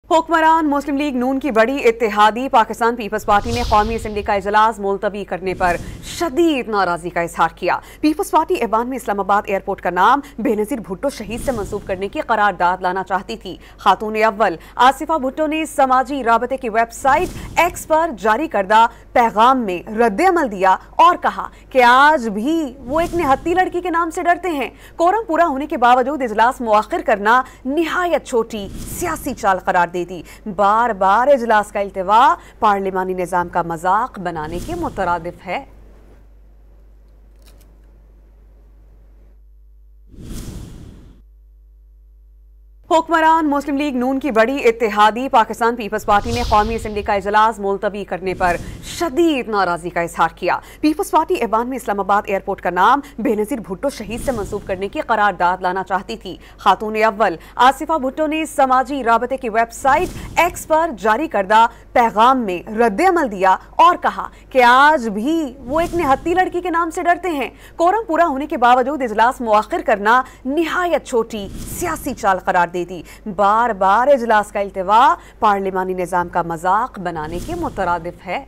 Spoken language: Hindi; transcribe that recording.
हुक्मरान मुस्लिम लीग नून की बड़ी इत्तेहादी पाकिस्तान पीपल्स पार्टी ने कौमी असम्बली का इजलास मुलतवी करने पर शदीद नाराजगी का इजहार किया। पीपल्स पार्टी ऐवान में इस्लामाबाद एयरपोर्ट का नाम बेनजीर भुट्टो शहीद से मंसूब करने की करारदाद लाना चाहती थी। खातून अव्वल आसिफा भुट्टो ने समाजी राबते की वेबसाइट एक्स पर जारी करदा पैगाम में रद्द-ए-अमल दिया और कहा कि आज भी वो एक निहत्ती लड़की के नाम से डरते हैं। कोरम पूरा होने के बावजूद इजलास मुआखिर करना निहायत छोटी सियासी चाल करार दी। बार बार इजलास का इल्तिवा पार्लिमानी निजाम का मजाक बनाने के मुतरादिफ है। हुक्मरान मुस्लिम लीग नून की बड़ी इत्तेहादी पाकिस्तान पीपल्स पार्टी ने कौमी असम्बली का इजलास मुलतवी करने पर शदीद नाराजगी का इजहार किया। पीपल्स पार्टी ऐवान में इस्लामाबाद एयरपोर्ट का नाम बेनजीर भुट्टो शहीद से मंसूब करने की करारदाद लाना चाहती थी। खातून अव्वल आसिफा भुट्टो ने समाजी राबते की वेबसाइट एक्स पर जारी करदा पैगाम में रद्द-ए-अमल दिया और कहा कि आज भी वो एक निहत्ती लड़की के नाम से डरते हैं। कोरम पूरा होने के बावजूद इजलास मुआखिर करना निहायत छोटी सियासी चाल करार दी। बार बार इजलास का इल्तिवा पार्लिमानी निजाम का मजाक बनाने के मुतरादिफ है।